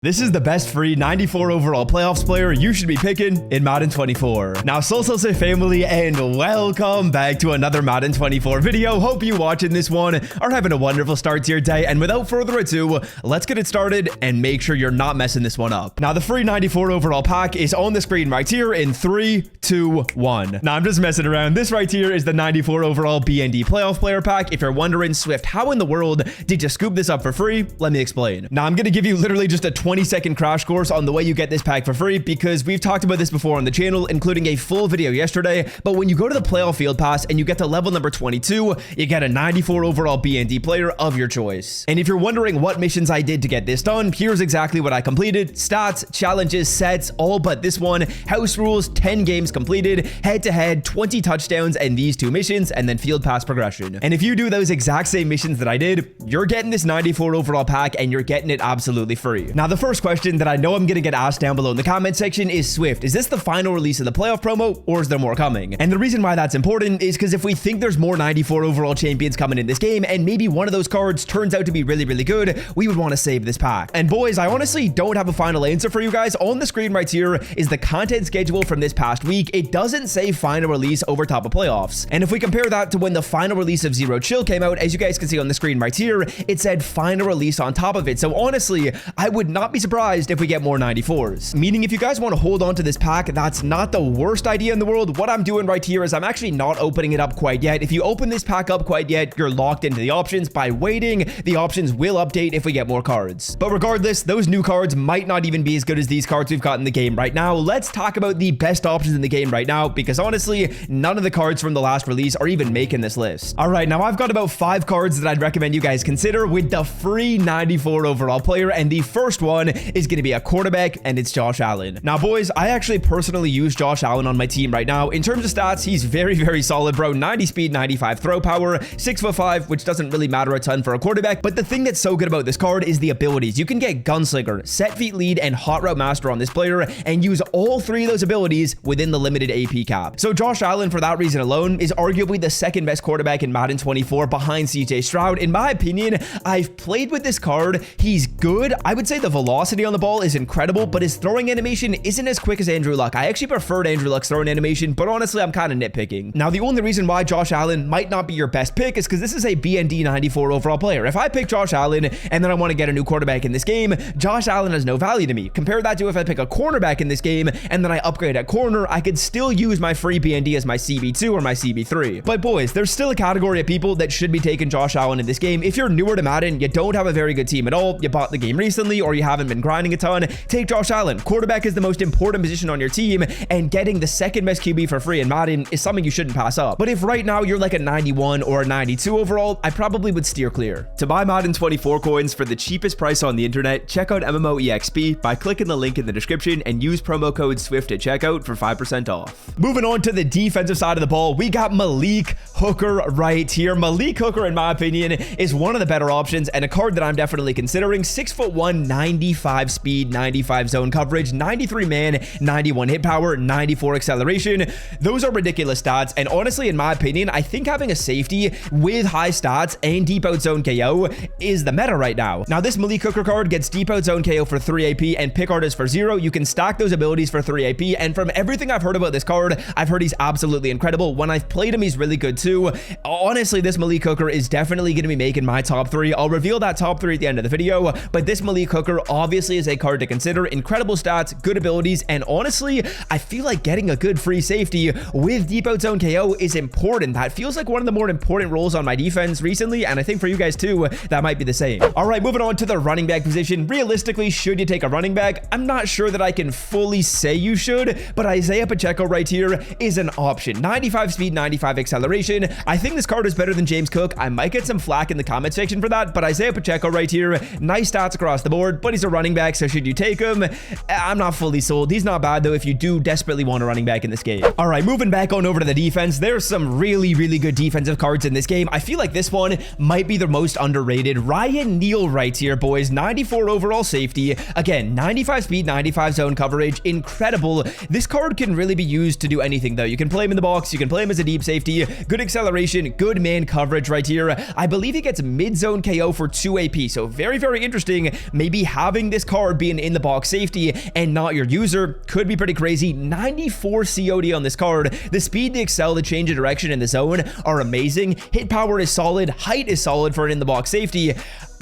This is the best free 94 overall playoffs player you should be picking in Madden 24. Now, Solsose family, and welcome back to another Madden 24 video. Hope you watching this one are having a wonderful start to your day. And without further ado, let's get it started and make sure you're not messing this one up. Now, the free 94 overall pack is on the screen right here in 3, 2, 1. Now, I'm just messing around. This right here is the 94 overall BND playoff player pack. If you're wondering, Swift, how in the world did you scoop this up for free? Let me explain. Now, I'm going to give you literally just a 20-second crash course on the way you get this pack for free, because we've talked about this before on the channel, including a full video yesterday. But when you go to the playoff field pass and you get to level number 22, you get a 94 overall BND player of your choice. And if you're wondering what missions I did to get this done, here's exactly what I completed. Stats, challenges, sets, all but this one. House rules, 10 games completed, head-to-head, 20 touchdowns, and these 2 missions, and then field pass progression. And if you do those exact same missions that I did, you're getting this 94 overall pack, and you're getting it absolutely free. Now, the first question that I know I'm going to get asked down below in the comment section is, Swift, is this the final release of the playoff promo, or is there more coming? And the reason why that's important is because if we think there's more 94 overall champions coming in this game, and maybe one of those cards turns out to be really, really good, we would want to save this pack. And boys, I honestly don't have a final answer for you guys. On the screen right here is the content schedule from this past week. It doesn't say final release over top of playoffs. And if we compare that to when the final release of Zero Chill came out, as you guys can see on the screen right here, it said final release on top of it. So honestly, I would not be surprised if we get more 94s. Meaning, if you guys want to hold on to this pack, that's not the worst idea in the world. What I'm doing right here is I'm actually not opening it up quite yet. If you open this pack up quite yet, you're locked into the options. By waiting, the options will update if we get more cards. But regardless, those new cards might not even be as good as these cards we've got in the game right now. Let's talk about the best options in the game right now, because honestly, none of the cards from the last release are even making this list. All right, now I've got about 5 cards that I'd recommend you guys consider with the free 94 overall player, and the first one is going to be a quarterback, and it's Josh Allen. Now, boys, I actually personally use Josh Allen on my team right now. In terms of stats, he's very, very solid, bro. 90 speed, 95 throw power, 6'5", which doesn't really matter a ton for a quarterback. But the thing that's so good about this card is the abilities. You can get Gunslinger, Set Feet Lead, and Hot Route Master on this player, and use all 3 of those abilities within the limited AP cap. So Josh Allen, for that reason alone, is arguably the second best quarterback in Madden 24 behind CJ Stroud. In my opinion, I've played with this card. He's good. I would say the velocity on the ball is incredible, but his throwing animation isn't as quick as Andrew Luck. I actually preferred Andrew Luck's throwing animation, but honestly, I'm kind of nitpicking. Now, the only reason why Josh Allen might not be your best pick is because this is a BND 94 overall player. If I pick Josh Allen and then I want to get a new quarterback in this game, Josh Allen has no value to me. Compare that to if I pick a cornerback in this game and then I upgrade at corner, I could still use my free BND as my CB2 or my CB3. But boys, there's still a category of people that should be taking Josh Allen in this game. If you're newer to Madden, you don't have a very good team at all, you bought the game recently, or you haven't been grinding a ton, take Josh Allen. Quarterback is the most important position on your team, and getting the second best QB for free in Madden is something you shouldn't pass up. But if right now you're like a 91 or a 92 overall, I probably would steer clear. To buy Madden 24 coins for the cheapest price on the internet, check out MMOEXP by clicking the link in the description and use promo code SWIFT at checkout for 5% off. Moving on to the defensive side of the ball, we got Malik Hooker right here. Malik Hooker, in my opinion, is one of the better options and a card that I'm definitely considering. 6'1", 95 speed, 95 zone coverage, 93 man, 91 hit power, 94 acceleration. Those are ridiculous stats, and honestly, in my opinion, I think having a safety with high stats and deep out zone KO is the meta right now. Now, this Malik Hooker card gets deep out zone KO for 3 AP and pick artist for 0. You can stack those abilities for 3 AP, and from everything I've heard about this card, I've heard he's absolutely incredible. When I've played him, he's really good too. Honestly, this Malik Hooker is definitely going to be making my top 3. I'll reveal that top 3 at the end of the video, but this Malik Hooker obviously is a card to consider. Incredible stats, good abilities, and honestly, I feel like getting a good free safety with deep out zone KO is important. That feels like one of the more important roles on my defense recently, and I think for you guys too, that might be the same. All right, moving on to the running back position. Realistically, should you take a running back? I'm not sure that I can fully say you should, but Isaiah Pacheco right here is an option. 95 speed, 95 acceleration. I think this card is better than James Cook. I might get some flack in the comment section for that, but Isaiah Pacheco right here, nice stats across the board, but he's a running back, so should you take him? I'm not fully sold. He's not bad though if you do desperately want a running back in this game. All right, moving back on over to the defense, there's some really, really good defensive cards in this game. I feel like this one might be the most underrated. Ryan Neal right here, boys. 94 overall safety. Again, 95 speed, 95 zone coverage. Incredible. This card can really be used to do anything though. You can play him in the box. You can play him as a deep safety. Good acceleration, good man coverage right here. I believe he gets mid-zone KO for 2 AP. So very, very interesting. Maybe have having this card being in the box safety and not your user could be pretty crazy. 94 COD on this card. The speed, the excel, the change of direction in the zone are amazing. Hit power is solid. Height is solid for an in-the-box safety.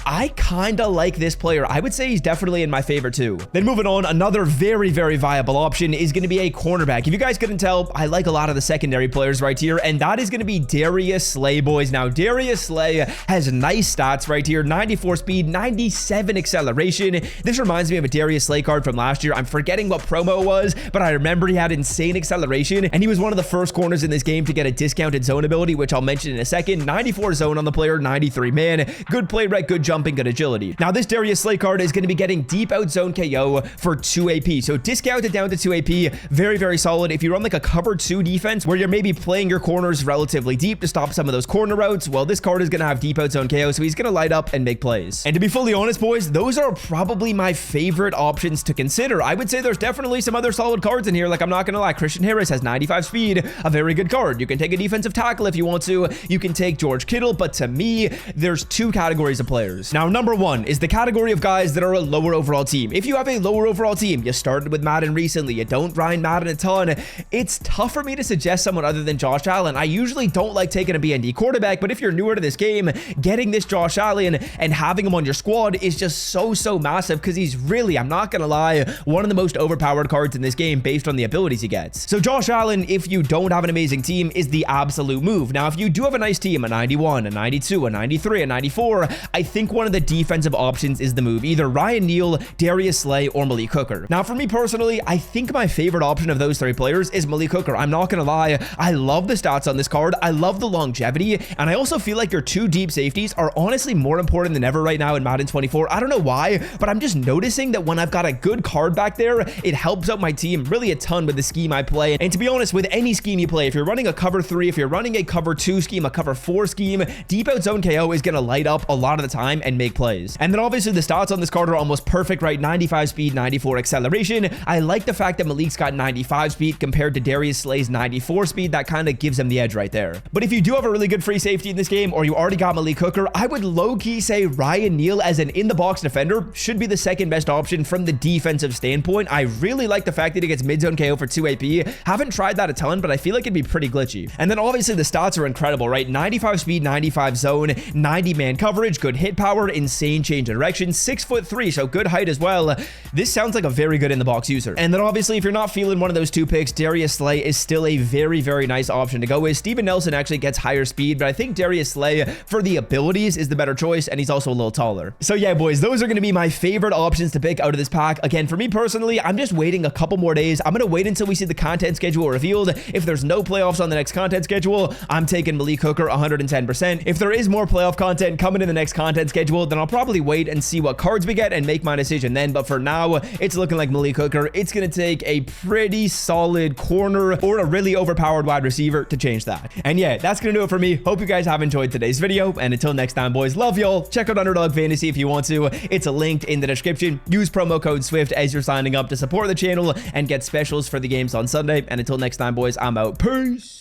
I kind of like this player. I would say he's definitely in my favor too. Then moving on, another very, very viable option is going to be a cornerback. If you guys couldn't tell, I like a lot of the secondary players right here, and that is going to be Darius Slay, boys. Now, Darius Slay has nice stats right here. 94 speed, 97 acceleration. This reminds me of a Darius Slay card from last year. I'm forgetting what promo it was, but I remember he had insane acceleration, and he was one of the first corners in this game to get a discounted zone ability, which I'll mention in a second. 94 zone on the player, 93 man. Good play rec, good jumping, good agility. Now, this Darius Slay card is going to be getting deep out zone KO for 2 AP. So discounted down to 2 AP. Very, very solid. If you run like a cover 2 defense where you're maybe playing your corners relatively deep to stop some of those corner routes, well, this card is going to have deep out zone KO. So he's going to light up and make plays. And to be fully honest, boys, those are probably my favorite options to consider. I would say there's definitely some other solid cards in here. Like, I'm not going to lie, Christian Harris has 95 speed, a very good card. You can take a defensive tackle if you want to. You can take George Kittle, but to me, there's 2 categories of players. Now, number 1 is the category of guys that are a lower overall team. If you have a lower overall team, you started with Madden recently, you don't grind Madden a ton, it's tough for me to suggest someone other than Josh Allen. I usually don't like taking a BND quarterback, but if you're newer to this game, getting this Josh Allen and having him on your squad is just so massive because he's really, I'm not going to lie, one of the most overpowered cards in this game based on the abilities he gets. So Josh Allen, if you don't have an amazing team, is the absolute move. Now, if you do have a nice team, a 91, a 92, a 93, a 94, I think one of the defensive options is the move. Either Ryan Neal, Darius Slay, or Malik Hooker. Now, for me personally, I think my favorite option of those 3 players is Malik Hooker. I'm not going to lie. I love the stats on this card. I love the longevity, and I also feel like your 2 deep safeties are honestly more important than ever right now in Madden 24. I don't know why, but I'm just noticing that when I've got a good card back there, it helps out my team really a ton with the scheme I play. And to be honest, with any scheme you play, if you're running a cover 3, if you're running a cover 2 scheme, a cover 4 scheme, deep out zone KO is going to light up a lot of the time and make plays. And then obviously the stats on this card are almost perfect, right? 95 speed, 94 acceleration. I like the fact that Malik's got 95 speed compared to Darius Slay's 94 speed. That kind of gives him the edge right there. But if you do have a really good free safety in this game, or you already got Malik Hooker, I would low-key say Ryan Neal as an in-the-box defender should be the second best option from the defensive standpoint. I really like the fact that he gets mid-zone KO for 2 AP. Haven't tried that a ton, but I feel like it'd be pretty glitchy. And then obviously the stats are incredible, right? 95 speed, 95 zone, 90 man coverage, good hit power, insane change of direction, 6'3", so good height as well. This sounds like a very good in-the-box user. And then obviously if you're not feeling one of those 2 picks, Darius Slay is still a very, very nice option to go with. Steven Nelson actually gets higher speed, but I think Darius Slay for the abilities is the better choice, and he's also a little taller. So yeah, boys, those are going to be my favorite options to pick out of this pack. Again, for me personally, I'm just waiting a couple more days. I'm going to wait until we see the content schedule revealed. If there's no playoffs on the next content schedule, I'm taking Malik Hooker 110%. If there is more playoff content coming in the next content schedule, then I'll probably wait and see what cards we get and make my decision then. But for now, it's looking like Malik Hooker. It's going to take a pretty solid corner or a really overpowered wide receiver to change that. And yeah, that's going to do it for me. Hope you guys have enjoyed today's video. And until next time, boys, love y'all. Check out Underdog Fantasy if you want to. It's a link in the description. Use promo code SWIFT as you're signing up to support the channel and get specials for the games on Sunday. And until next time, boys, I'm out. Peace.